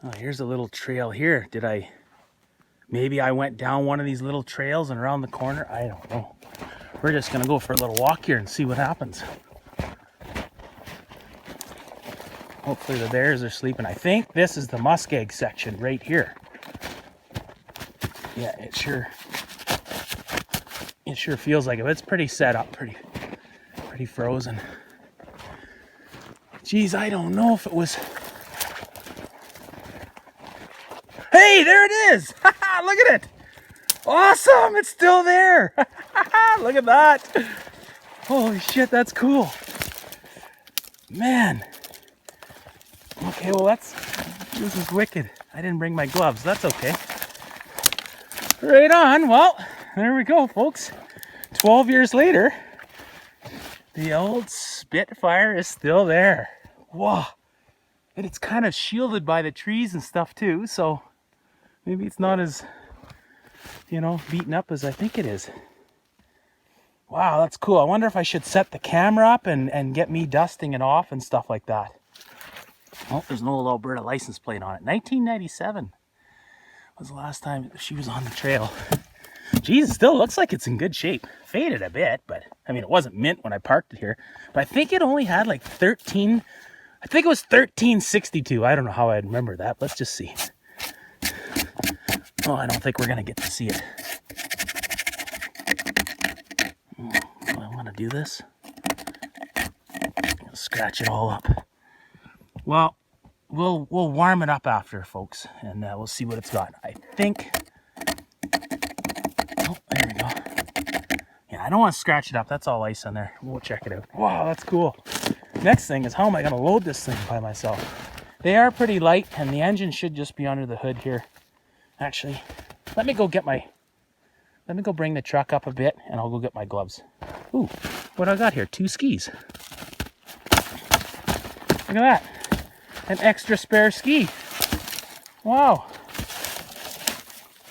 Oh, here's a little trail here. Maybe I went down one of these little trails and around the corner? I don't know. We're just gonna go for a little walk here and see what happens. Hopefully the bears are sleeping. I think this is the muskeg section right here. Yeah, it sure feels like it. It's pretty set up, pretty frozen. Geez, I don't know if it was. Hey, there it is! Look at it! Awesome! It's still there! Look at that! Holy shit, that's cool. Man. Okay, well this is wicked. I didn't bring my gloves. That's okay. Right on. Well, there we go, folks. 12 years later, the old Spitfire is still there. Whoa. And it's kind of shielded by the trees and stuff too, so maybe it's not as, beaten up as I think it is. Wow, that's cool. I wonder if I should set the camera up and get me dusting it off and stuff like that. Oh, there's an old Alberta license plate on it. 1997 was the last time she was on the trail. Geez, it still looks like it's in good shape. Faded a bit, but I mean, it wasn't mint when I parked it here. But I think it only had like 13, I think it was 1362. I don't know how I remember that. Let's just see. Oh, I don't think we're gonna get to see it. I want to do this. Scratch it all up. Well, we'll warm it up after, folks, and we'll see what it's got. I think. Oh, there we go. Yeah, I don't want to scratch it up. That's all ice on there. We'll check it out. Wow, that's cool. Next thing is, how am I going to load this thing by myself? They are pretty light, and the engine should just be under the hood here. Actually, let me go bring the truck up a bit, and I'll go get my gloves. Ooh, what I got here? 2 skis. Look at that. An extra spare ski. Wow.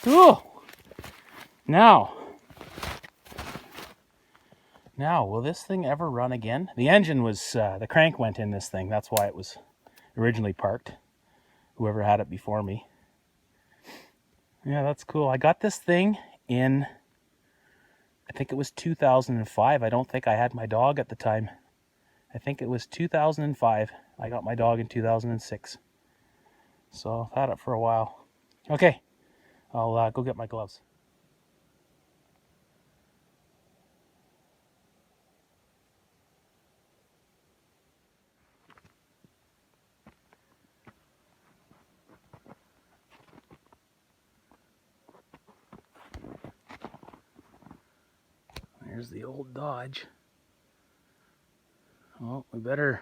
Cool. Now, will this thing ever run again? The engine was, the crank went in this thing. That's why it was originally parked. Whoever had it before me. Yeah, that's cool. I got this thing in, I think it was 2005. I don't think I had my dog at the time. I think it was 2005. I got my dog in 2006. So I've had it for a while. Okay, I'll go get my gloves. There's the old Dodge. Oh, we better,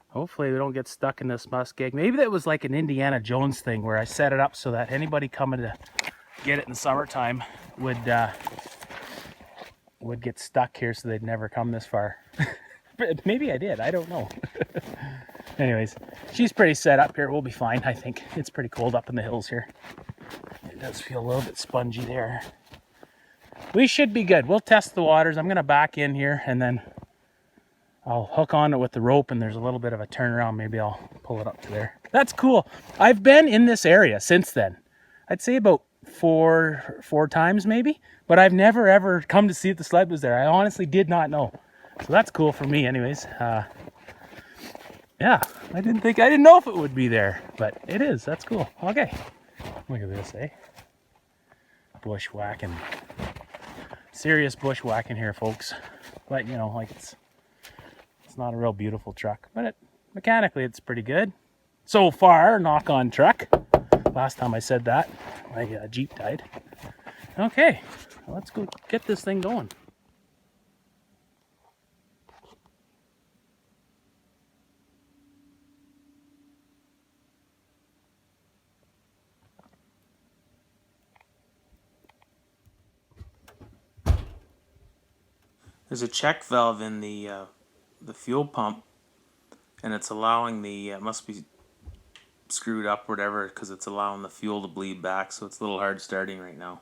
hopefully we don't get stuck in this muskeg. Maybe that was like an Indiana Jones thing where I set it up so that anybody coming to get it in the summertime would get stuck here, so they'd never come this far. But maybe I did, I don't know. Anyways, she's pretty set up here. We'll be fine, I think. It's pretty cold up in the hills here. It does feel a little bit spongy there. We should be good. We'll test the waters. I'm going to back in here and then I'll hook on it with the rope, and there's a little bit of a turnaround. Maybe I'll pull it up to there. That's cool. I've been in this area since then. I'd say about four times maybe, but I've never ever come to see if the sled was there. I honestly did not know. So that's cool for me anyways. Yeah, I didn't know if it would be there, but it is. That's cool. Okay. Look at this, eh? Bushwhacking. Serious bushwhacking here, folks. But, like it's not a real beautiful truck, but mechanically it's pretty good. So far, knock on truck. Last time I said that, my Jeep died. Okay, let's go get this thing going. There's a check valve in the fuel pump, and it's allowing it must be screwed up or whatever, because it's allowing the fuel to bleed back, so it's a little hard starting right now.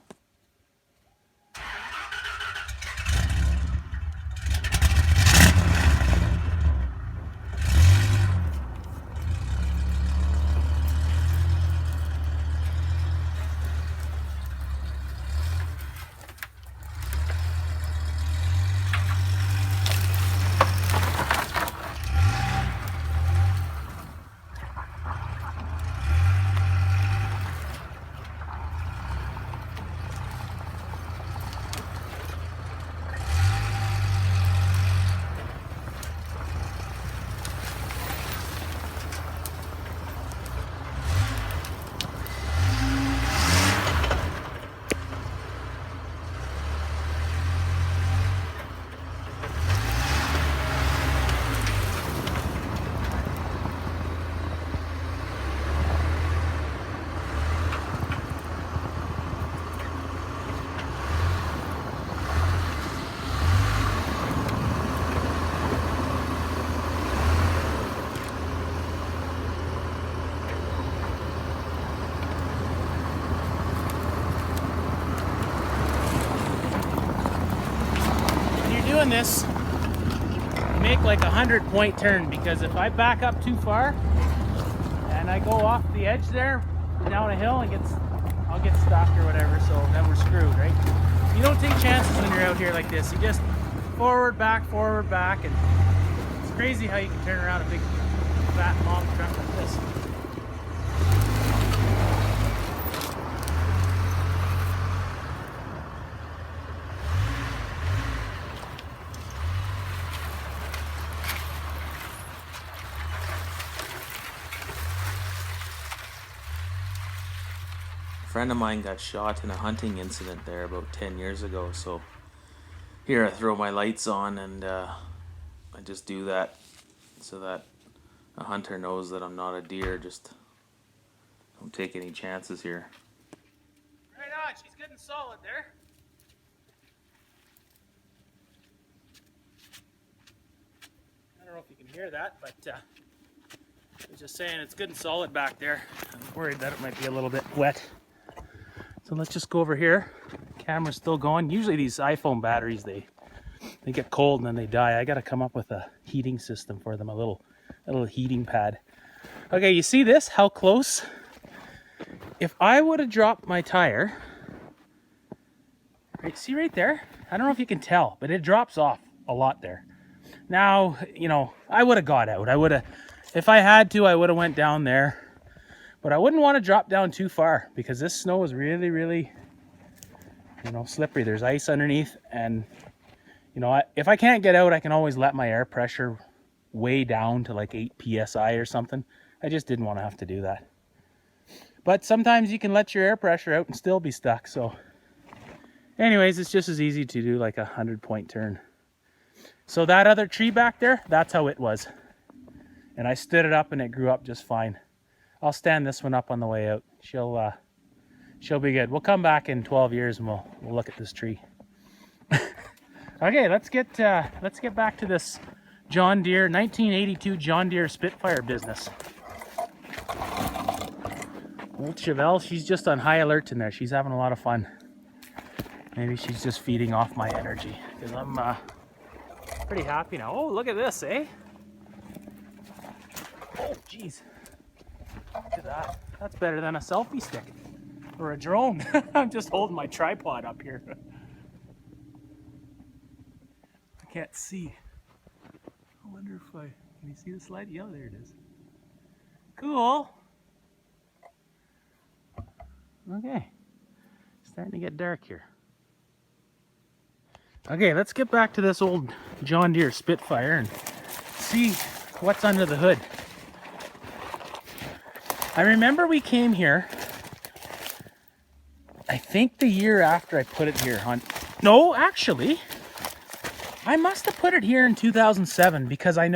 doing this, make like a 100-point turn, because if I back up too far and I go off the edge there down a hill and I'll get stuck or whatever, so then we're screwed, right? You don't take chances when you're out here like this. You just forward, back, and it's crazy how you can turn around a big, fat, long truck like this. A friend of mine got shot in a hunting incident there about 10 years ago, so here I throw my lights on and I just do that so that a hunter knows that I'm not a deer. Just don't take any chances here. Right on, she's good and solid there. I don't know if you can hear that, but I was just saying it's good and solid back there. I'm worried that it might be a little bit wet. So let's just go over here. Camera's still going. Usually these iPhone batteries, they get cold and then they die. I got to come up with a heating system for them, a little heating pad. Okay, you see this? How close? If I would have dropped my tire, right, see right there? I don't know if you can tell, but it drops off a lot there. Now, you know, I would have got out. If I had to, I would have went down there. But I wouldn't want to drop down too far because this snow is really, really, you know, slippery. There's ice underneath, and you know, if I can't get out, I can always let my air pressure way down to like 8 psi or something. I just didn't want to have to do that. But sometimes you can let your air pressure out and still be stuck. So anyways, it's just as easy to do like a 100-point turn. So that other tree back there, that's how it was. And I stood it up and it grew up just fine. I'll stand this one up on the way out. She'll be good. We'll come back in 12 years and we'll look at this tree. Okay, let's get back to this John Deere 1982 John Deere Spitfire business. Old Chevelle, she's just on high alert in there. She's having a lot of fun. Maybe she's just feeding off my energy because I'm pretty happy now. Oh, look at this, eh? Oh, jeez. Look at that. That's better than a selfie stick or a drone. I'm just holding my tripod up here. I can't see. I wonder if can you see the sled? Yeah, there it is. Cool. Okay. Starting to get dark here. Okay, let's get back to this old John Deere Spitfire and see what's under the hood. I remember we came here, I think the year after I put it here. No, actually, I must have put it here in 2007 because I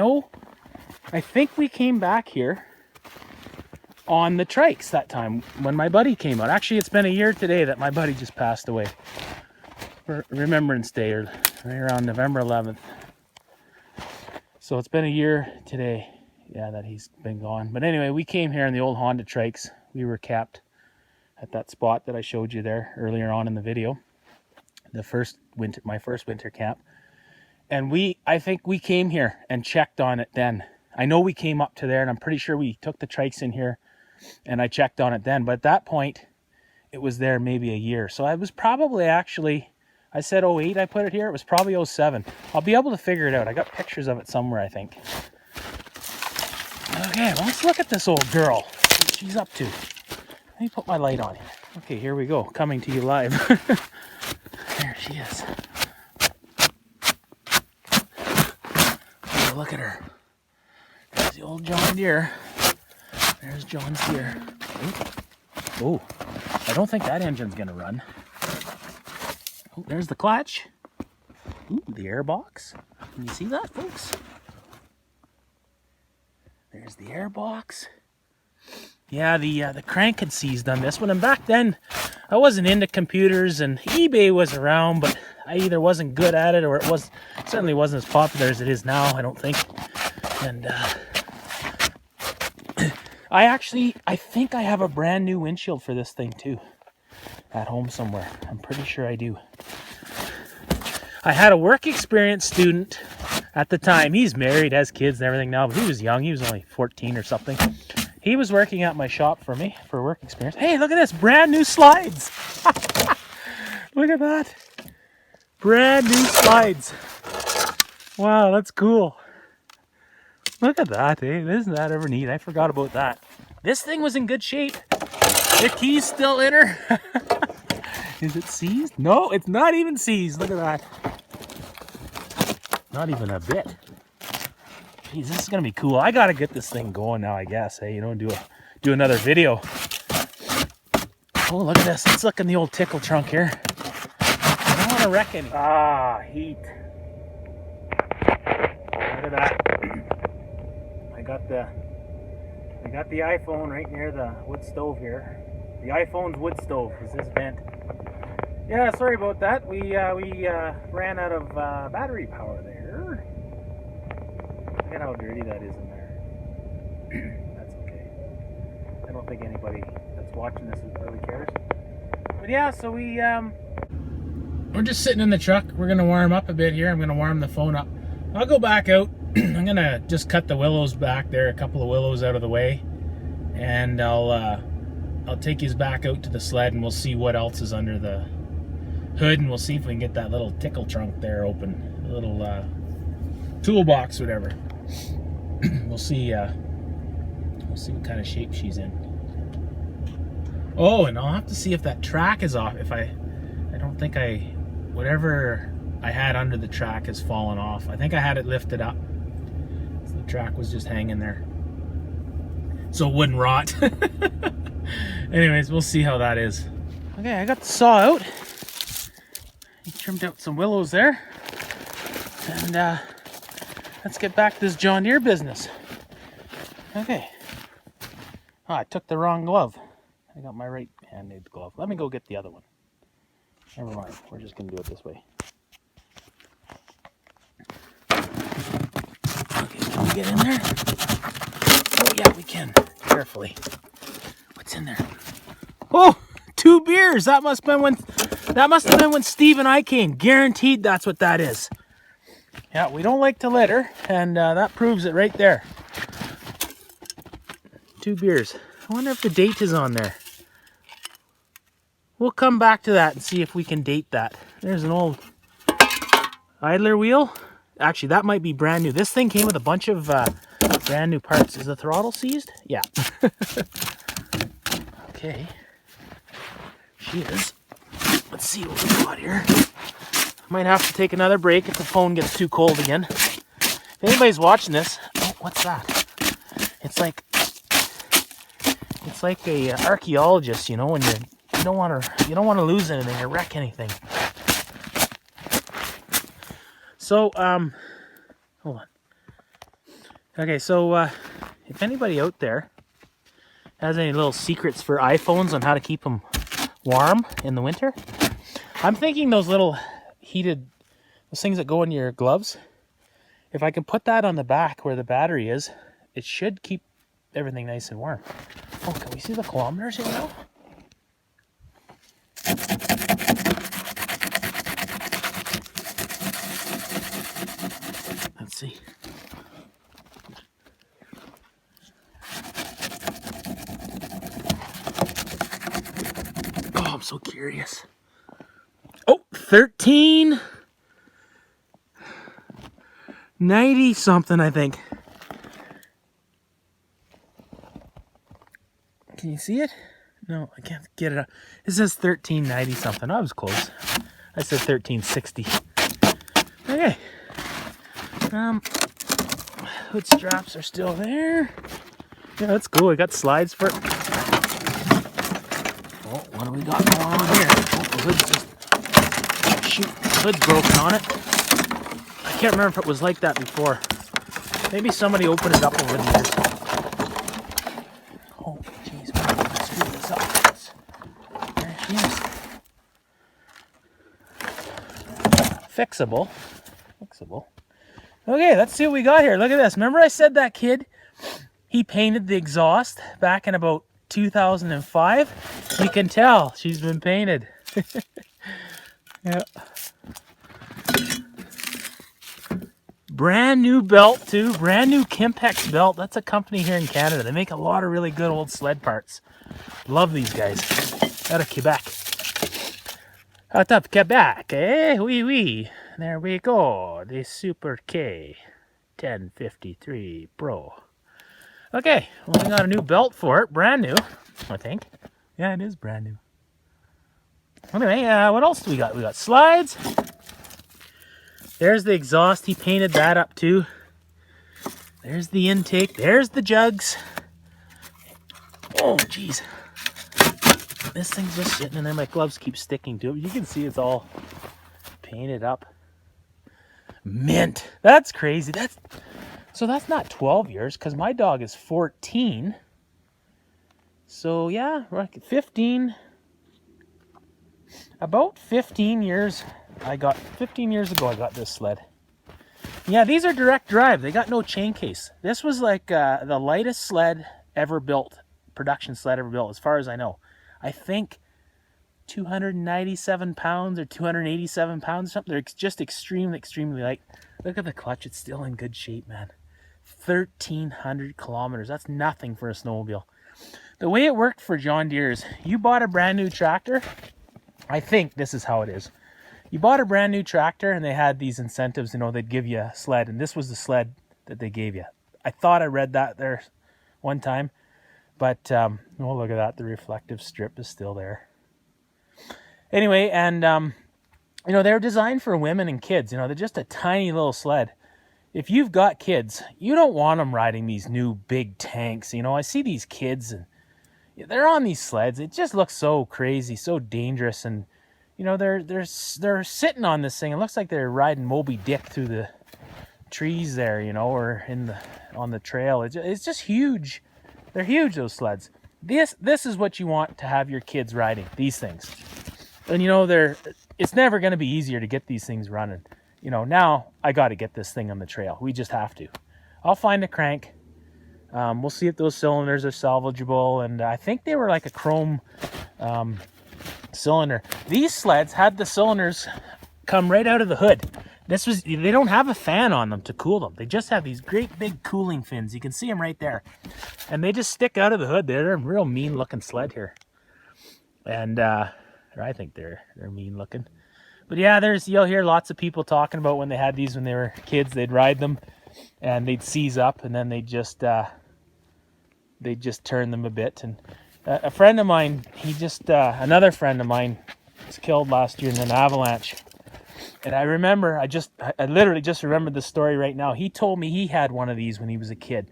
think we came back here on the trikes that time when my buddy came out. Actually, it's been a year today that my buddy just passed away. For Remembrance Day, or right around November 11th. So it's been a year today. Yeah, that he's been gone. But anyway, we came here in the old Honda trikes. We were capped at that spot that I showed you there earlier on in the video. My first winter camp. And I think we came here and checked on it then. I know we came up to there, and I'm pretty sure we took the trikes in here and I checked on it then. But at that point, it was there maybe a year. So I was probably actually, I said 08 I put it here. It was probably 07. I'll be able to figure it out. I got pictures of it somewhere, I think. Okay, well, let's look at this old girl. What she's up to. Let me put my light on here. Okay, here we go. Coming to you live. There she is. Oh, look at her. There's the old John Deere. There's John's Deere. Oh, I don't think that engine's gonna run. Oh, there's the clutch. Ooh, the air box. Can you see that, folks? There's the air box. Yeah, the crank had seized on this one. And back then, I wasn't into computers, and eBay was around, but I either wasn't good at it, or it certainly wasn't as popular as it is now, I don't think. And I think I have a brand new windshield for this thing too, at home somewhere. I'm pretty sure I do. I had a work experience student at the time. He's married, has kids and everything now, but he was young. He was only 14 or something. He was working at my shop for me for work experience. Hey, look at this, brand new slides. Look at that. Brand new slides. Wow, that's cool. Look at that, eh? Isn't that ever neat? I forgot about that. This thing was in good shape. The key's still in her. Is it seized? No, it's not even seized. Look at that. Not even a bit. Jeez, this is gonna be cool. I gotta get this thing going now, I guess. Hey, you know, do another video. Oh, look at this. Let's look in the old tickle trunk here. I don't want to wreck any. Ah, heat. Look at that. I got the iPhone right near the wood stove here. The iPhone's wood stove is this vent. Yeah, sorry about that. We ran out of battery power there. Look at how dirty that is in there. That's okay. I don't think anybody that's watching this really cares. But yeah, so we're just sitting in the truck. We're gonna warm up a bit here. I'm gonna warm the phone up. I'll go back out. I'm gonna just cut the willows back there, a couple of willows out of the way, and I'll take his back out to the sled, and we'll see what else is under the hood, and we'll see if we can get that little tickle trunk there open, a little toolbox, whatever. We'll see what kind of shape she's in. Oh, and I'll have to see if that track is off. If I don't think whatever I had under the track has fallen off. I think I had it lifted up. So the track was just hanging there, so it wouldn't rot. Anyways, we'll see how that is. Okay, I got the saw out. I trimmed out some willows there. And let's get back to this John Deere business. Okay. Oh, I took the wrong glove. I got my right-handed glove. Let me go get the other one. Never mind. We're just going to do it this way. Okay, can we get in there? Oh, yeah, we can. Carefully. What's in there? Oh, 2 beers. That must have been when Steve and I came. Guaranteed that's what that is. Yeah, we don't like to litter, and that proves it right there. 2 beers. I wonder if the date is on there. We'll come back to that and see if we can date that. There's an old idler wheel. Actually, that might be brand new. This thing came with a bunch of brand new parts. Is the throttle seized? Yeah. Okay. She is. Let's see what we got here. Might have to take another break if the phone gets too cold again. If anybody's watching this, oh, what's that? It's like a archaeologist, you know, when you don't want to lose anything or wreck anything. So hold on. Okay, so if anybody out there has any little secrets for iPhones on how to keep them warm in the winter, I'm thinking those little those things that go in your gloves, if I can put that on the back where the battery is, it should keep everything nice and warm. Oh, can we see the kilometers here now? Let's see. Oh, I'm so curious. Oh, 1390 something, I think. Can you see it? No, I can't get it up. It says 1390 something. I was close. I said 1360. Okay. Hood straps are still there. Yeah, that's cool. I got slides for it. Oh, what do we got going on here? Oh, the hood's just... Shoot, the hood's broken on it. I can't remember if it was like that before. Maybe somebody opened it up over the years. Oh, jeez, let's screw this up. There she is. Fixable. Okay, let's see what we got here. Look at this. Remember I said that kid, he painted the exhaust back in about 2005? You can tell she's been painted. Yeah. Brand new belt too, brand new Kimpex belt. That's a company here in Canada. They make a lot of really good old sled parts. Love these guys. Out of Quebec. Out of Quebec, eh? Oui, oui. There we go. The Super K 1053 Pro. Okay, well, we got a new belt for it. Brand new, I think. Yeah, it is brand new. Anyway, what else do we got? We got slides. There's the exhaust. He painted that up too. There's the intake. There's the jugs. Oh, jeez. This thing's just sitting in there. My gloves keep sticking to it. You can see it's all painted up. Mint. That's crazy. So that's not 12 years because my dog is 14. So yeah, 15. About 15 years. 15 years ago I got this sled. Yeah, these are direct drive. They got no chain case. This was like the lightest sled ever built, production sled ever built, as far as I know. I think 297 pounds or 287 pounds or something. They're just extremely, extremely light. Look at the clutch. It's still in good shape, man. 1,300 kilometers. That's nothing for a snowmobile. The way it worked for John Deere is you bought a brand new tractor. I think this is how it is. You bought a brand new tractor and they had these incentives, you know, they'd give you a sled, and this was the sled that they gave you. I thought I read that there one time, but oh, look at that. The reflective strip is still there. Anyway, and you know, they're designed for women and kids. You know, they're just a tiny little sled. If you've got kids, you don't want them riding these new big tanks. You know, I see these kids and they're on these sleds. It just looks so crazy, so dangerous, and you know, they're sitting on this thing. It looks like they're riding Moby Dick through the trees there, you know, or on the trail. It's just huge. They're huge, those sleds. This is what you want to have your kids riding, these things. And you know, it's never going to be easier to get these things running. You know, now I got to get this thing on the trail. We just have to. I'll find a crank. We'll see if those cylinders are salvageable, and I think they were like a chrome cylinder. These sleds had the cylinders come right out of the hood. They don't have a fan on them to cool them. They just have these great big cooling fins. You can see them right there, and they just stick out of the hood. They're a real mean looking sled here, and I think they're mean looking. But yeah, you'll hear lots of people talking about when they had these when they were kids. They'd ride them and they'd seize up, and then they'd just turn them a bit. And a friend of mine, another friend of mine was killed last year in an avalanche. And I remember, I literally just remembered the story right now. He told me he had one of these when he was a kid.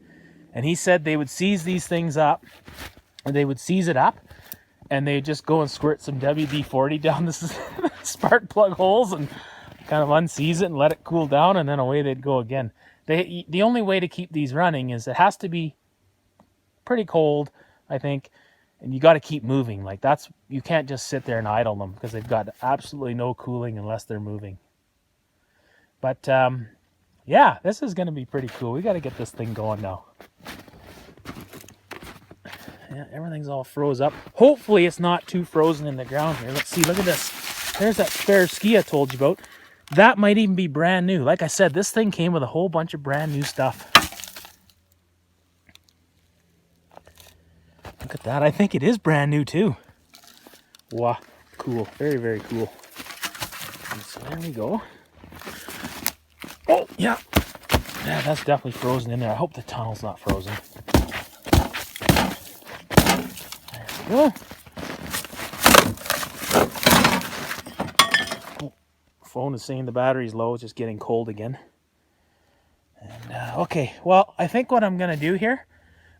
And he said they would seize these things up, or they would seize it up, and they'd just go and squirt some WD-40 down the spark plug holes and kind of unseize it and let it cool down, and then away they'd go again. The only way to keep these running is it has to be pretty cold, I think, and you got to keep moving. Like you can't just sit there and idle them because they've got absolutely no cooling unless they're moving. But yeah, this is going to be pretty cool. We got to get this thing going now. Yeah, everything's all froze up. Hopefully it's not too frozen in the ground here. Let's see, look at this. There's that spare ski I told you about. That might even be brand new. Like I said, this thing came with a whole bunch of brand new stuff. Look at that. I think it is brand new too. Wow, cool. Very, very cool. And so there we go. Oh, yeah. Yeah, that's definitely frozen in there. I hope the tunnel's not frozen. There we go. Oh, phone is saying the battery's low. It's just getting cold again. And okay, well, I think what I'm going to do here,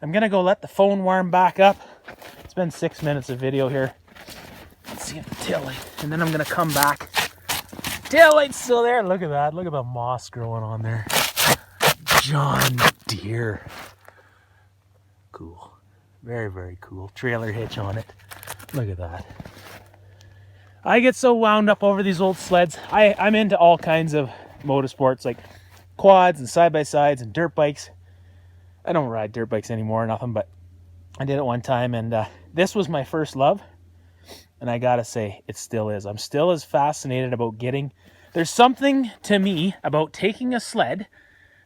I'm going to go let the phone warm back up. It's been 6 minutes of video here. Let's see if the tail light, and then I'm going to come back. Tail light's still there. Look at that. Look at the moss growing on there. John Deere. Cool. Very, very cool. Trailer hitch on it. Look at that. I get so wound up over these old sleds. I'm into all kinds of motorsports, like quads and side-by-sides and dirt bikes. I don't ride dirt bikes anymore or nothing, but I did it one time, and this was my first love. And I gotta say, it still is. I'm still as fascinated about there's something to me about taking a sled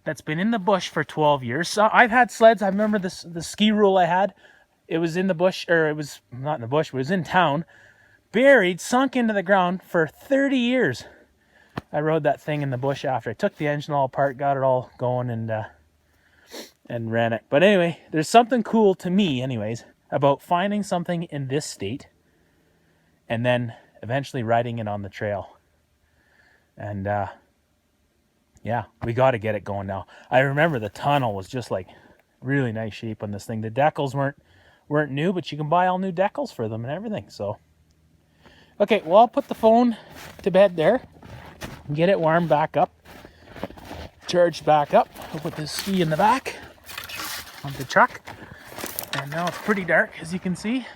that's been in the bush for 12 years. So I've had sleds. I remember the ski rule I had. It was in the bush, or it was not in the bush, but it was in town. Buried, sunk into the ground for 30 years. I rode that thing in the bush after. I took the engine all apart, got it all going, and ran it. But anyway, there's something cool to me, anyways, about finding something in this state and then eventually riding it on the trail. And yeah, we got to get it going now. I remember the tunnel was just like really nice shape on this thing. The decals weren't new, but you can buy all new decals for them and everything. So, okay, well, I'll put the phone to bed there and get it warmed back up, charged back up. I'll put the ski in the back of the truck. And now it's pretty dark, as you can see.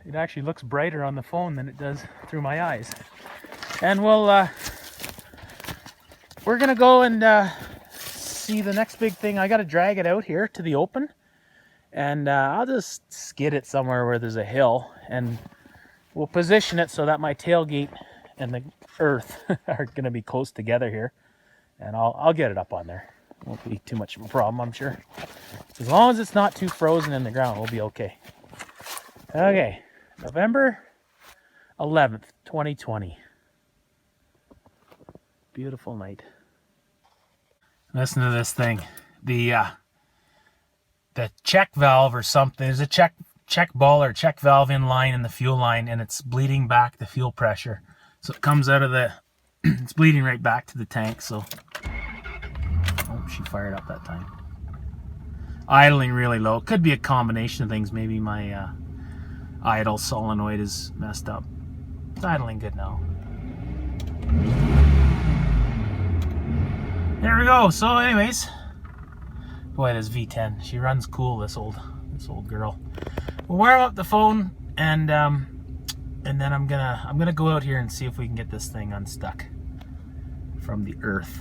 It actually looks brighter on the phone than it does through my eyes. And we're gonna go and see the next big thing. I gotta drag it out here to the open, and I'll just skid it somewhere where there's a hill, and we'll position it so that my tailgate and the earth are gonna be close together here, and I'll get it up on there. Won't be too much of a problem, I'm sure. As long as it's not too frozen in the ground, we'll be okay. Okay, November 11th, 2020. Beautiful night. Listen to this thing. The check valve or something. There's a check ball or check valve in line in the fuel line, and it's bleeding back the fuel pressure. So it comes out of the it's bleeding right back to the tank. So oh, she fired up that time. Idling really low. Could be a combination of things. Maybe my idle solenoid is messed up. It's idling good now. There we go. So anyways, boy, this V10, she runs cool, this old girl. We'll wire up the phone, and then I'm gonna go out here and see if we can get this thing unstuck from the earth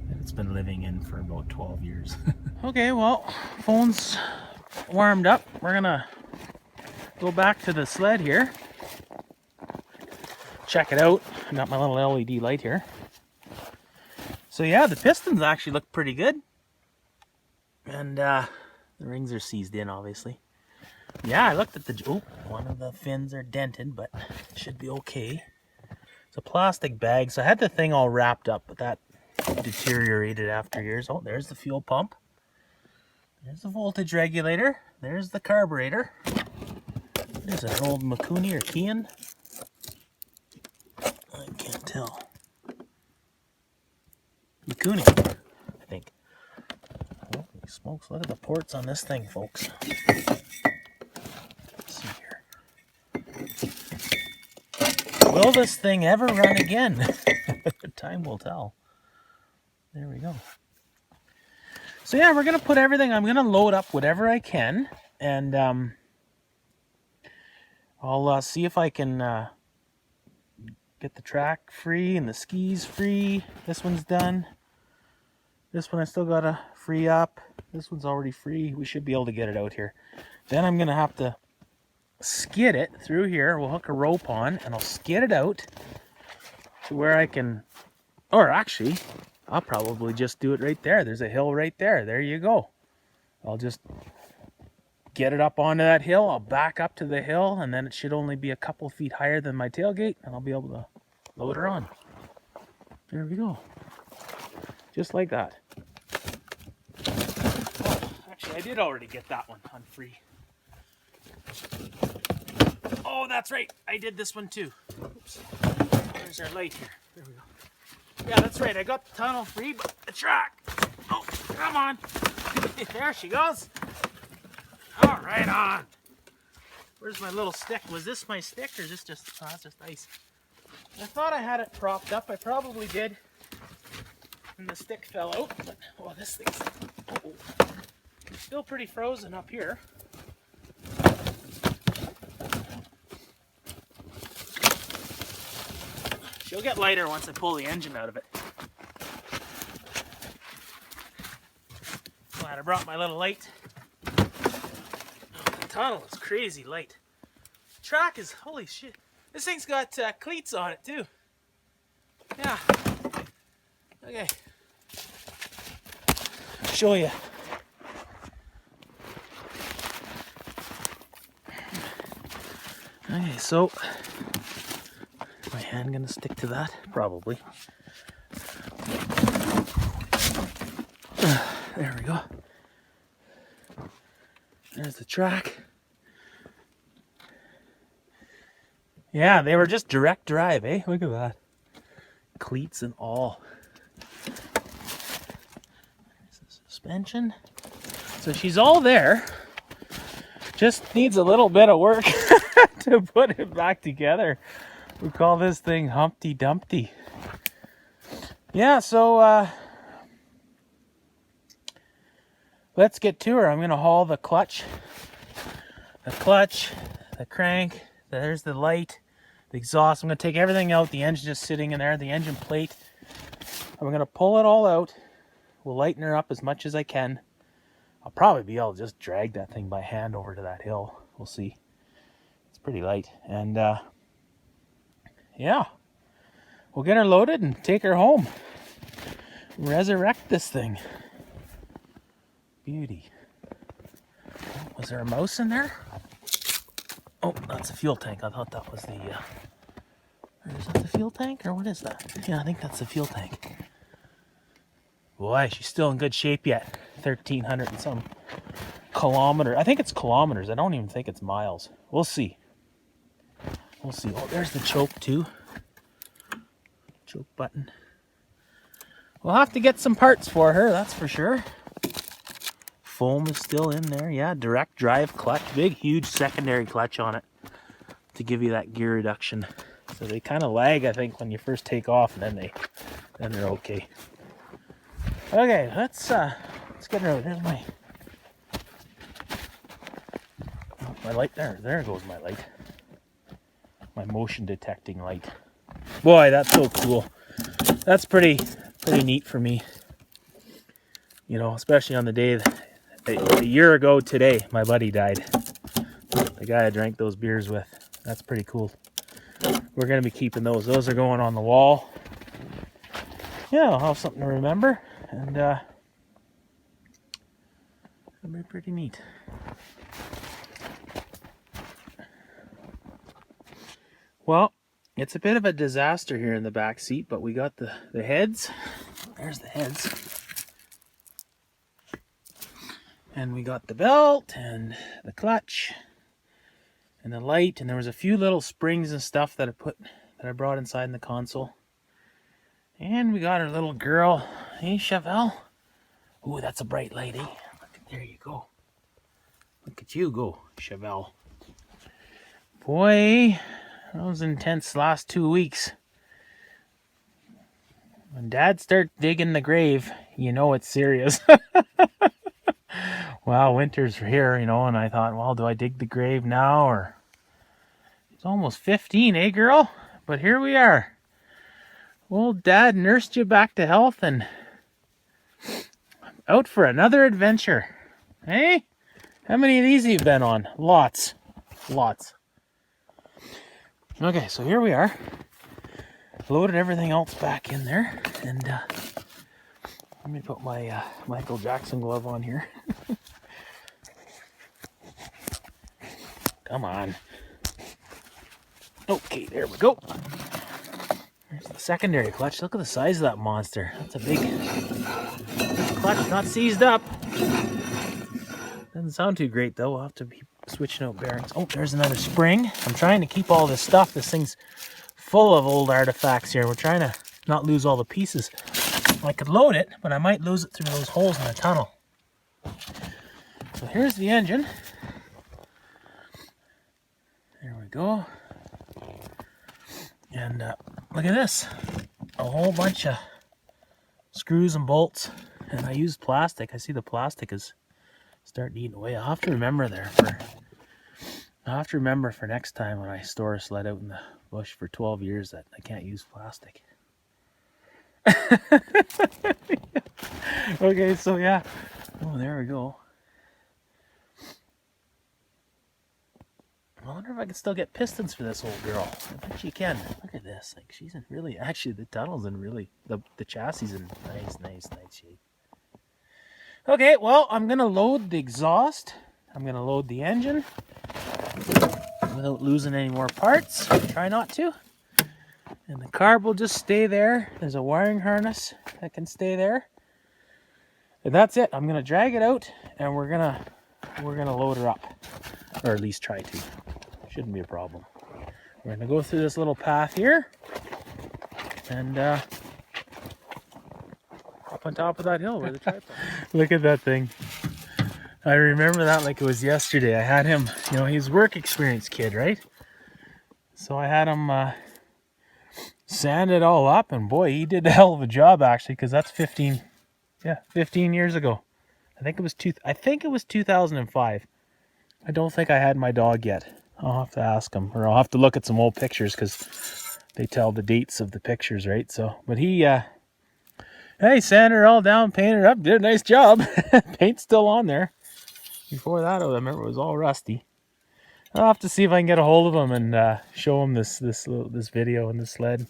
that it's been living in for about 12 years. Okay, well, phone's warmed up. We're gonna go back to the sled here, check it out. I got my little LED light here. So yeah, the pistons actually look pretty good. And the rings are seized in, obviously. Yeah, I looked at the... Oh, one of the fins are dented, but it should be okay. It's a plastic bag, so I had the thing all wrapped up, but that deteriorated after years. Oh, there's the fuel pump. There's the voltage regulator. There's the carburetor. There's an old Makuni or Kian. I can't tell. Makuni, I think. Holy smokes, look at the ports on this thing, folks. Let's see here. Will this thing ever run again? Time will tell. There we go. So yeah, we're going to put everything, I'm going to load up whatever I can, and I'll see if I can get the track free and the skis free. This one's done. This one I still gotta free up. This one's already free. We should be able to get it out here. Then I'm gonna have to skid it through here. We'll hook a rope on and I'll skid it out to where I can, or actually, I'll probably just do it right there. There's a hill right there. There you go. I'll just get it up onto that hill. I'll back up to the hill, and then it should only be a couple feet higher than my tailgate, and I'll be able to load her on. There we go. Just like that. Oh, actually, I did already get that one on free. Oh, that's right. I did this one too. Oops. There's our light here. There we go. Yeah, that's right. I got the tunnel free, but the track. Oh, come on. There she goes. All right, on. Where's my little stick? Was this my stick, or is this just... Oh, that's just ice. I thought I had it propped up. I probably did. And the stick fell out. But, oh, this thing's... Oh, it's still pretty frozen up here. She'll get lighter once I pull the engine out of it. Glad I brought my little light. The tunnel is crazy light. Track is, holy shit. This thing's got cleats on it too. Yeah. Okay. I'll show you. Okay, so my hand gonna stick to that? Probably. There we go. There's the track. Yeah, they were just direct drive, eh? Look at that. Cleats and all. There's the suspension. So she's all there. Just needs a little bit of work to put it back together. We call this thing Humpty Dumpty. Yeah, so let's get to her. I'm gonna haul the clutch, the crank, there's the light, the exhaust. I'm gonna take everything out. The engine just sitting in there, the engine plate. I'm gonna pull it all out. We'll lighten her up as much as I can. I'll probably be able to just drag that thing by hand over to that hill. We'll see. It's pretty light. And yeah, we'll get her loaded and take her home. Resurrect this thing. Beauty. Oh, was there a mouse in there? Oh, that's a fuel tank. I thought that was the... is that the fuel tank or what is that? Yeah, I think that's the fuel tank. Boy, she's still in good shape yet. 1,300 and some kilometers. I think it's kilometers. I don't even think it's miles. We'll see. We'll see. Oh, there's the choke too. Choke button. We'll have to get some parts for her, that's for sure. Foam is still in there. Yeah, direct drive clutch. Big, huge secondary clutch on it to give you that gear reduction. So they kind of lag, I think, when you first take off, and then they're okay. Okay, let's get her out. There's my light. There goes my light. My motion detecting light. Boy, that's so cool. That's pretty neat for me. You know, especially on the day a year ago today, my buddy died. The guy I drank those beers with. That's pretty cool. We're gonna be keeping those. Those are going on the wall. Yeah, I'll have something to remember, and it'll be pretty neat. Well, it's a bit of a disaster here in the back seat, but we got the heads. There's the heads. And we got the belt and the clutch and the light, and there was a few little springs and stuff that I brought inside in the console. And we got our little girl. Hey, Chevelle. Ooh, that's a bright light, eh? There you go. Look at you go, Chevelle. Boy, that was intense last 2 weeks. When Dad starts digging the grave, you know it's serious. Well, winter's here, you know, and I thought, well, do I dig the grave now or... It's almost 15, eh, girl? But here we are. Old Dad nursed you back to health and out for another adventure. Hey? How many of these have you been on? Lots. Lots. Okay, so here we are. Loaded everything else back in there. And let me put my Michael Jackson glove on here. Come on. Okay, there we go. There's the secondary clutch. Look at the size of that monster. That's a big clutch, not seized up. Doesn't sound too great though. We'll have to be switching out bearings. Oh, there's another spring. I'm trying to keep all this stuff. This thing's full of old artifacts here. We're trying to not lose all the pieces. I could load it, but I might lose it through those holes in the tunnel. So here's the engine. There we go. And look at this. A whole bunch of screws and bolts. And I used plastic. I see the plastic is starting eating away. I'll have to remember for next time when I store a sled out in the bush for 12 years that I can't use plastic. Okay, so yeah. Oh, there we go. Well, wonder if I can still get pistons for this old girl. I bet you can. Look at this. Like, she's in really, actually the tunnel's in really, the chassis is in nice shape. Okay, well, I'm gonna load the exhaust. I'm gonna load the engine without losing any more parts. Try not to. And the carb will just stay there. There's a wiring harness that can stay there. And that's it. I'm gonna drag it out and we're gonna load her up. Or at least try to. Shouldn't be a problem. We're gonna go through this little path here and up on top of that hill where the tripod. Look at that thing. I remember that like it was yesterday. I had him, you know, he's a work experience kid, right? So I had him sand it all up, and boy, he did a hell of a job actually, because that's 15 years ago. I think it was 2005. I don't think I had my dog yet. I'll have to ask him, or I'll have to look at some old pictures because they tell the dates of the pictures, right? So, but he hey, sanded it all down, painted it up, did a nice job. Paint's still on there. Before that, I remember it was all rusty. I'll have to see if I can get a hold of him and show him this video and the sled.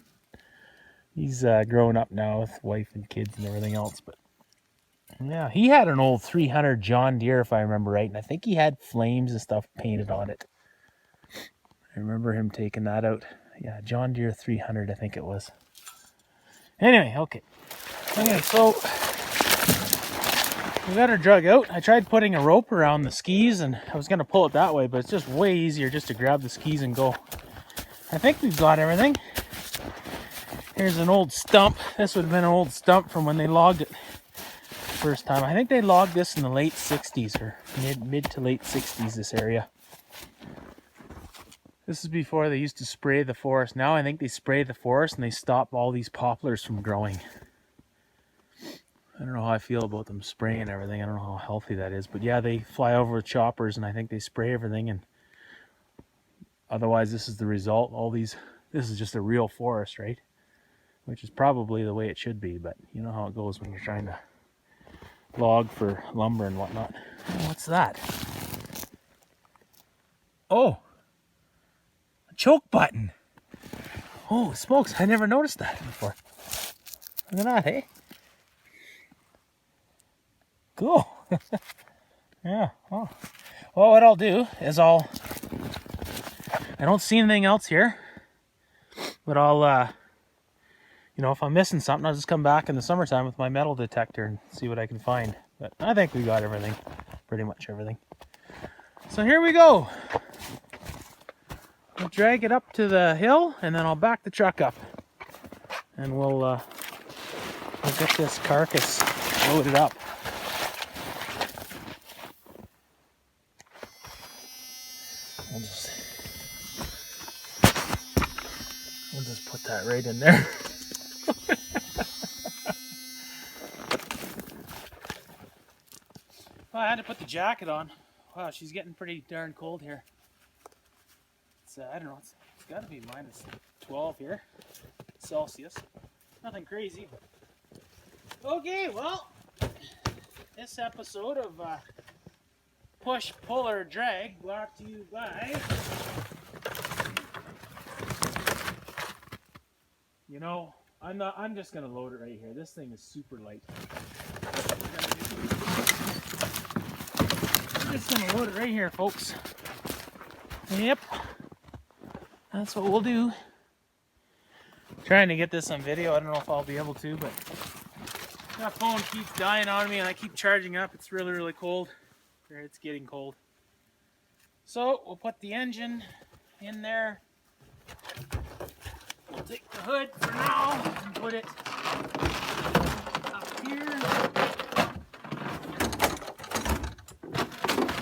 He's grown up now with wife and kids and everything else, but yeah, he had an old 300 John Deere, if I remember right, and I think he had flames and stuff painted on it. I remember him taking that out. Yeah, John Deere 300, I think it was. Anyway, okay, so we got her drug out. I tried putting a rope around the skis, and I was going to pull it that way, but it's just way easier just to grab the skis and go. I think we've got everything. Here's an old stump. This would have been an old stump from when they logged it first time. I think they logged this in the late 60s or mid to late 60s, this area. This is before they used to spray the forest. Now I think they spray the forest and they stop all these poplars from growing. I don't know how I feel about them spraying everything. I don't know how healthy that is. But yeah, they fly over with choppers and I think they spray everything. And otherwise, this is the result. This is just a real forest, right? Which is probably the way it should be. But you know how it goes when you're trying to log for lumber and whatnot. Oh, what's that? Oh, a choke button. Oh, smokes. I never noticed that before. Look at that, hey? Cool. Yeah. Oh. Well, what I'll do is I don't see anything else here, but I'll, you know, if I'm missing something, I'll just come back in the summertime with my metal detector and see what I can find. But I think we got everything, pretty much everything. So here we go. We'll drag it up to the hill, and then I'll back the truck up, and we'll get this carcass loaded up. We'll just put that right in there. Well, I had to put the jacket on. Wow, she's getting pretty darn cold here. It's I don't know, it's got to be minus 12 here, Celsius. Nothing crazy. Okay, well, this episode of Push, Pull, or Drag brought to you by, you know, I'm just gonna load it right here. This thing is super light. I'm just gonna load it right here, folks. Yep, that's what we'll do. Trying to get this on video. I don't know if I'll be able to, but that phone keeps dying on me and I keep charging up. It's really, really cold. It's getting cold. So we'll put the engine in there. We'll take the hood for now and put it up here.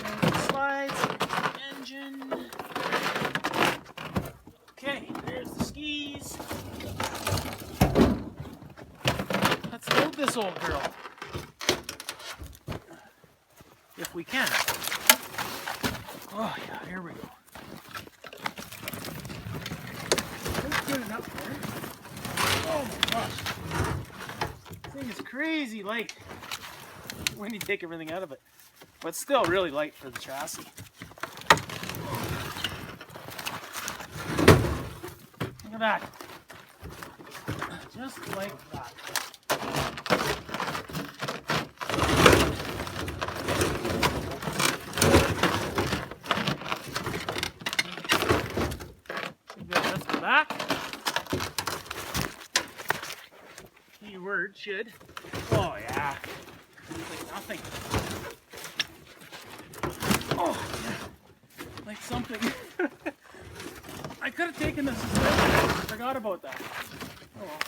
And it slides, engine. Okay, there's the skis. Let's load this old girl. If we can. Oh yeah, here we go. That's good enough there. Oh my gosh. This thing is crazy light when you take everything out of it. But still really light for the chassis. that. Just like that. Let's go back. Keyword should. Oh yeah. Like nothing. Oh yeah. Like something. I could have taken this as well. I forgot about that. Oh well.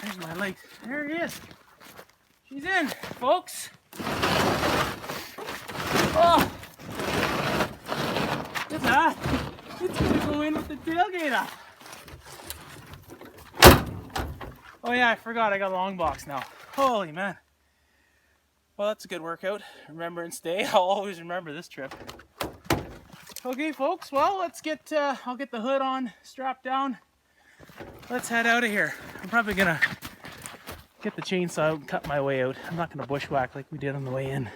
There's my light. There he is. She's in, folks. Oh! Look at that. It's gonna go in with the tailgate up. Oh yeah, I forgot I got a long box now. Holy man. Well, that's a good workout. Remembrance Day. I'll always remember this trip. Okay, folks. Well, let's get. I'll get the hood on, strapped down. Let's head out of here. I'm probably gonna get the chainsaw out and cut my way out. I'm not gonna bushwhack like we did on the way in.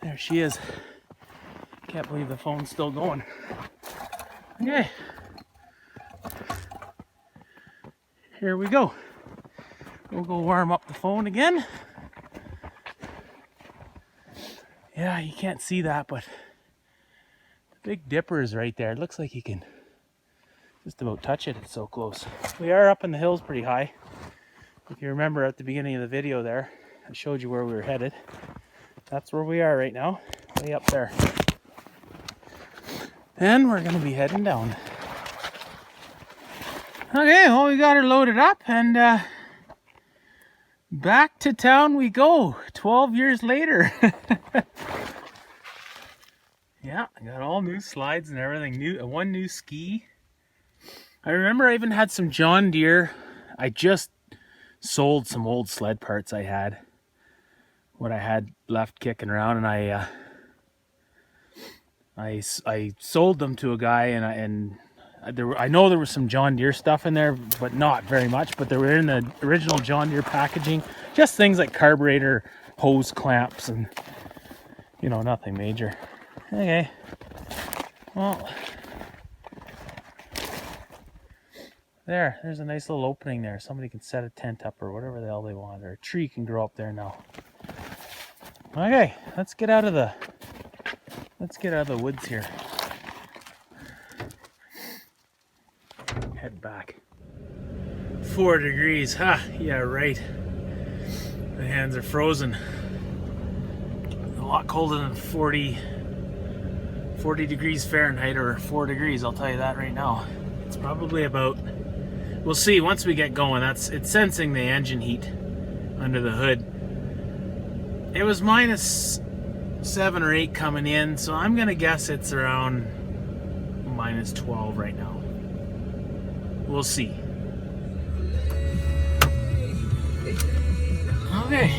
There she is. Can't believe the phone's still going. Okay. Here we go. We'll go warm up the phone again. Yeah, you can't see that, but the Big Dipper is right there. It looks like you can just about touch it. It's so close. We are up in the hills pretty high. If you remember at the beginning of the video there, I showed you where we were headed. That's where we are right now, way up there. And we're going to be heading down. Okay, well, we got her loaded up and back to town we go, 12 years later. Yeah, I got all new slides and everything, one new ski. I remember I even had some John Deere. I just sold some old sled parts I had, what I had left kicking around, and I sold them to a guy, and I know there was some John Deere stuff in there, but not very much. But they were in the original John Deere packaging. Just things like carburetor, hose clamps, and, you know, nothing major. Okay. Well, there's a nice little opening there. Somebody can set a tent up or whatever the hell they want, or a tree can grow up there now. Okay, let's get out of the woods here. Head back. 4 degrees, huh? Yeah, right. My hands are frozen. A lot colder than 40 degrees Fahrenheit or 4 degrees, I'll tell you that right now. It's probably about, we'll see once we get going. It's sensing the engine heat under the hood. It was minus 7 or 8 coming in, so I'm gonna guess it's around minus 12 right now. We'll see. Okay.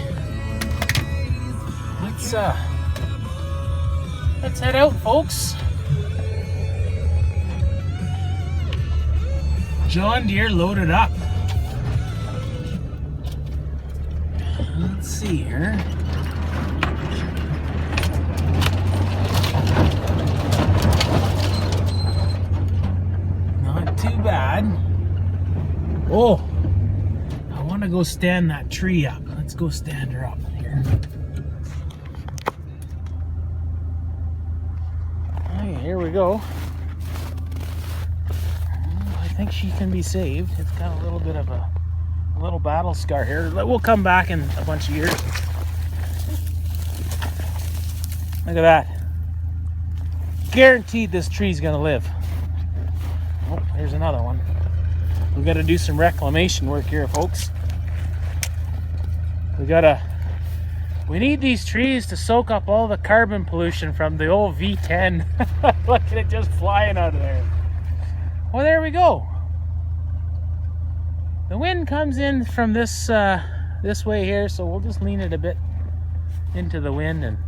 Let's head out, folks. John Deere loaded up. Let's see here. Not too bad. Oh, I want to go stand that tree up. Let's go stand her up here. Okay, here we go. I think she can be saved. It's got a little bit of a little battle scar here. We'll come back in a bunch of years. Look at that. Guaranteed this tree's gonna live. Oh, here's another one. We got to do some reclamation work here, folks. We need these trees to soak up all the carbon pollution from the old V10. Look at it just flying out of there. Well, there we go. The wind comes in from this way here, so we'll just lean it a bit into the wind, and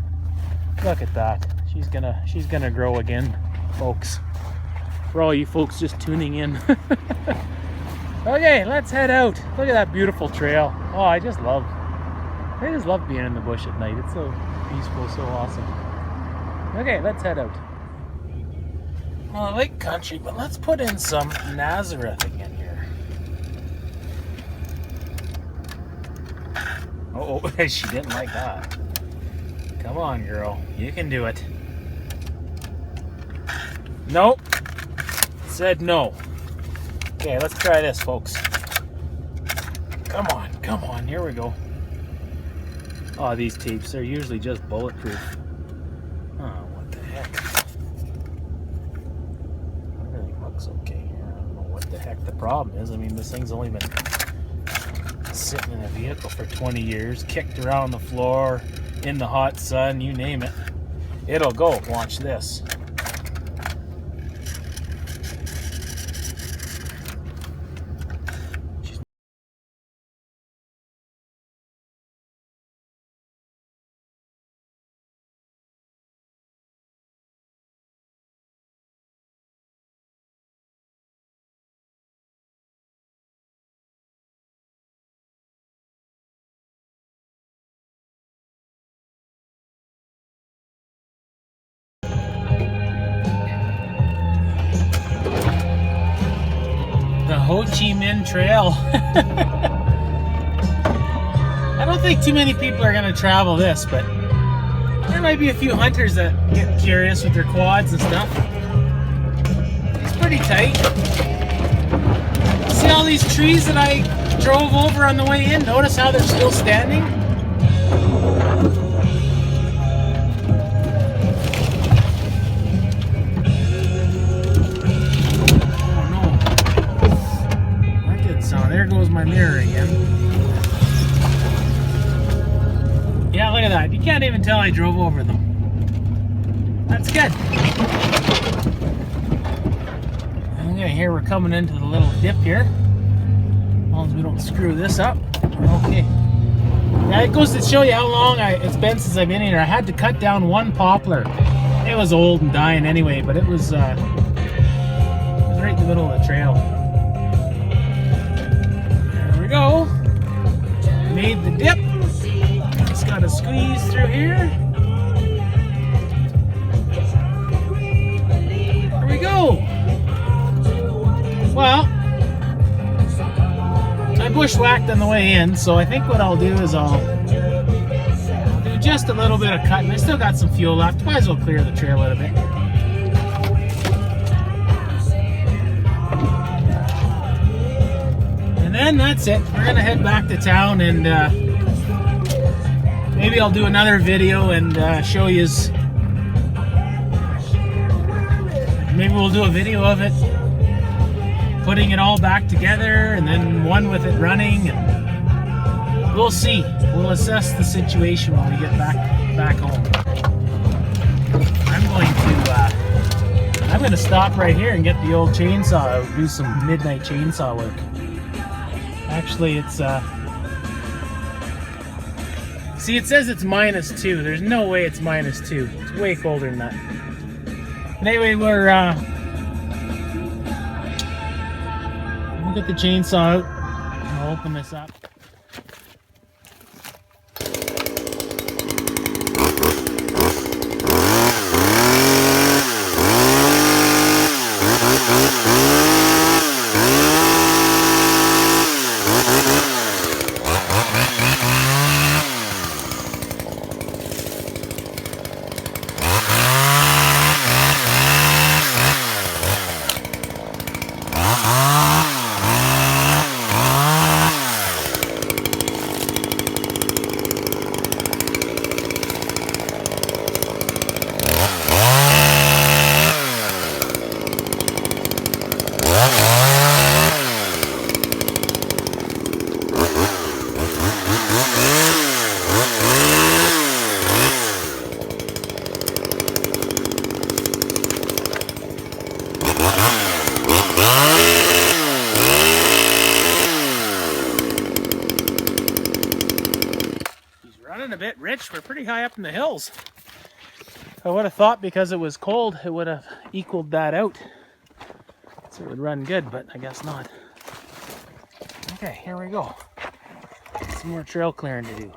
look at that. She's gonna grow again, folks. For all you folks just tuning in. Okay, let's head out. Look at that beautiful trail. Oh, I just love being in the bush at night. It's so peaceful, so awesome. Okay, let's head out. Well, I like country, but let's put in some Nazareth again here. Oh, she didn't like that. Come on, girl. You can do it. Nope. Said no. Okay, let's try this, folks. Come on. Here we go. Oh, these tapes, they're usually just bulletproof. Oh, what the heck. Everything looks okay here. I don't know what the heck the problem is. I mean, this thing's only been sitting in a vehicle for 20 years, kicked around the floor, in the hot sun, you name it. It'll go. Watch this. The Ho Chi Minh Trail. I don't think too many people are going to travel this, but there might be a few hunters that get curious with their quads and stuff. It's pretty tight. See all these trees that I drove over on the way in? Notice how they're still standing? There goes my mirror again. Yeah, look at that. You can't even tell I drove over them. That's good. Okay, here we're coming into the little dip here. As long as we don't screw this up. Okay. Now it goes to show you how long it's been since I've been here. I had to cut down one poplar. It was old and dying anyway, but it was right in the middle of the trail. Go. Made the dip. Just gotta squeeze through here. There we go. Well, I bushwhacked on the way in, so I think what I'll do is I'll do just a little bit of cutting. I still got some fuel left. Might as well clear the trail out a bit. And then that's it. We're gonna head back to town, and maybe I'll do another video and show you. Maybe we'll do a video of it, putting it all back together, and then one with it running, and we'll see. We'll assess the situation when we get back home. I'm gonna stop right here and get the old chainsaw, do some midnight chainsaw work. Actually, it's see, it says it's -2. There's no way it's -2. It's way colder than that. But anyway, we'll get the chainsaw out. I'll open this up. A bit rich. We're pretty high up in the hills. I would have thought because it was cold it would have equaled that out, so it would run good, but I guess not. Okay, here we go. Some more trail clearing to do.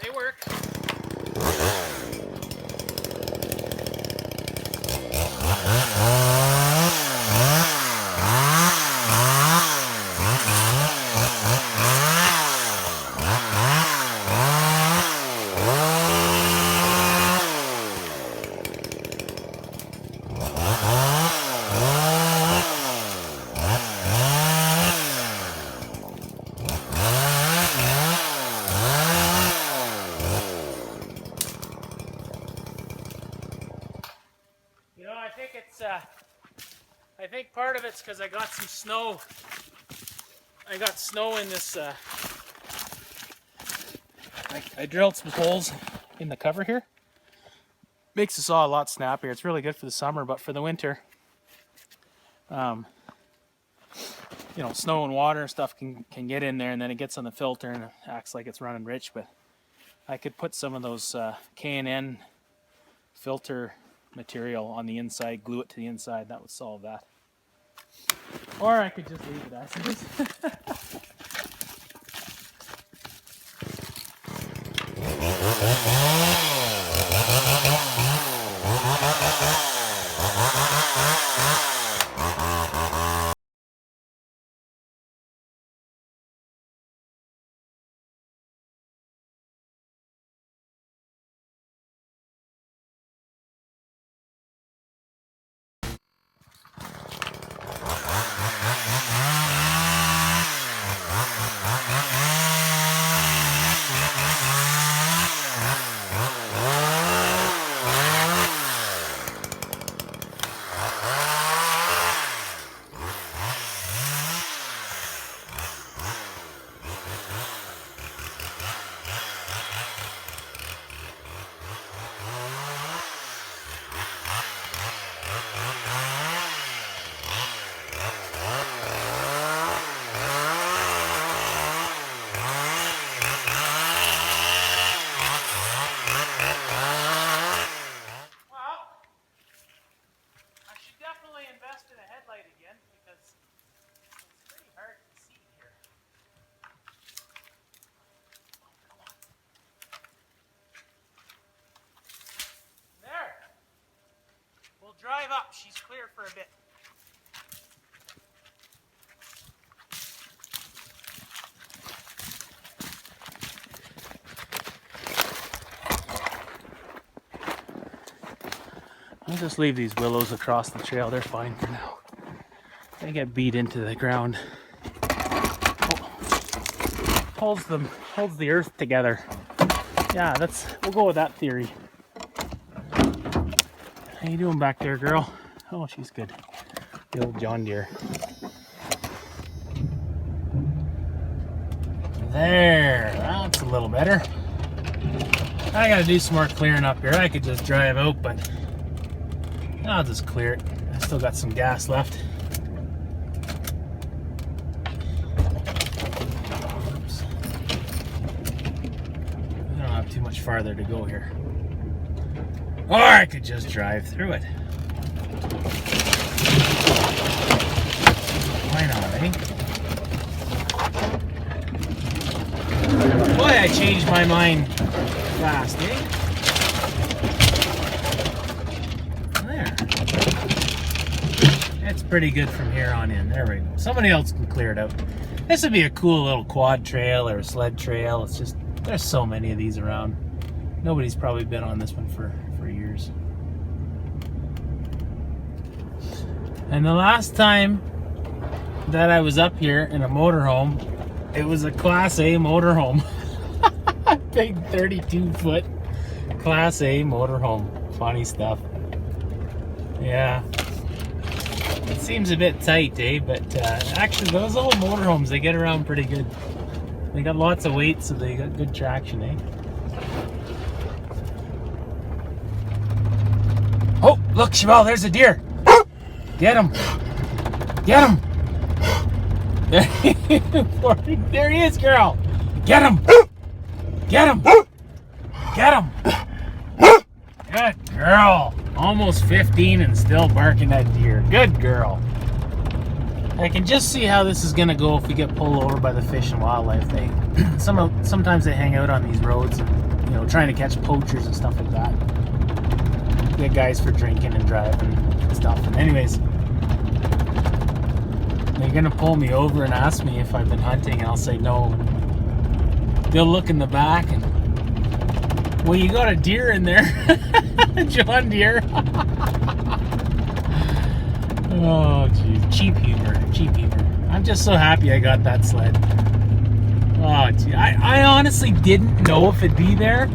They work. You know, I think part of it's because I got some snow. I got snow in this, I drilled some holes in the cover here. Makes the saw a lot snappier. It's really good for the summer, but for the winter, you know, snow and water and stuff can get in there, and then it gets on the filter and it acts like it's running rich. But I could put some of those K&N filter material on the inside, glue it to the inside. That would solve that. Or I could just leave it as is. Drive up, she's clear for a bit. I'll just leave these willows across the trail, they're fine for now. They get beat into the ground. Oh, holds the earth together. Yeah, we'll go with that theory. How you doing back there, girl? Oh, she's good. The old John Deere. There, that's a little better. I gotta do some more clearing up here. I could just drive out, but I'll just clear it. I still got some gas left. Oops. I don't have too much farther to go here. Or I could just drive through it. Why not, eh? Boy, I changed my mind fast, eh? There. It's pretty good from here on in. There we go. Somebody else can clear it out. This would be a cool little quad trail or a sled trail. It's just, there's so many of these around. Nobody's probably been on this one for years. And the last time that I was up here in a motorhome, it was a Class A motorhome. Big 32-foot Class A motorhome. Funny stuff. Yeah. It seems a bit tight, eh? But actually, those old motorhomes, they get around pretty good. They got lots of weight, so they got good traction, eh? Oh, look, Cheval, there's a deer. Get him. Get him. There he is, girl. Get him. Get him. Get him. Good girl. Almost 15 and still barking at deer. Good girl. I can just see how this is going to go if we get pulled over by the Fish and Wildlife thing. Sometimes they hang out on these roads and trying to catch poachers and stuff like that. Get guys for drinking and driving and stuff. And anyways, they're gonna pull me over and ask me if I've been hunting, and I'll say no. And they'll look in the back and, well, you got a deer in there. John Deere. Oh, geez. Cheap humor. I'm just so happy I got that sled. Oh, gee. I honestly didn't know if it'd be there.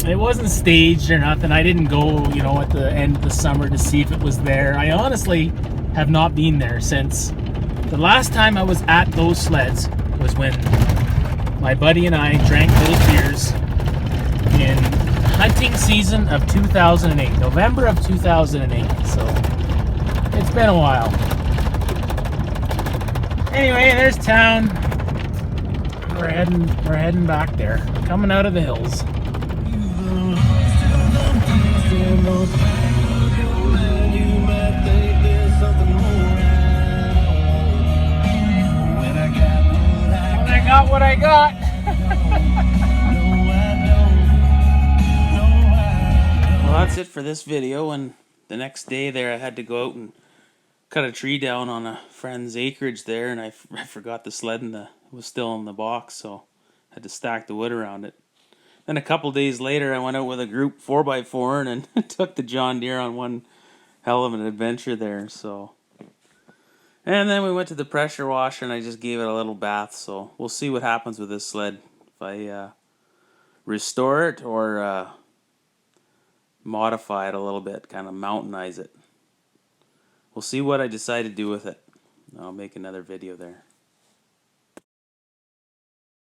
It wasn't staged or nothing. I didn't go, at the end of the summer to see if it was there. I honestly have not been there since the last time I was at those sleds was when my buddy and I drank those beers in hunting season of 2008, November of 2008. So it's been a while. Anyway, there's town. We're heading back there, coming out of the hills. I got what I got. Well, that's it for this video, and the next day there I had to go out and cut a tree down on a friend's acreage there, and I forgot the sled it was still in the box, so I had to stack the wood around it. Then a couple days later I went out with a group 4x4 and took the John Deere on one hell of an adventure there, so. And then we went to the pressure washer and I just gave it a little bath, so we'll see what happens with this sled. If I restore it or modify it a little bit, kind of mountainize it. We'll see what I decide to do with it. I'll make another video there.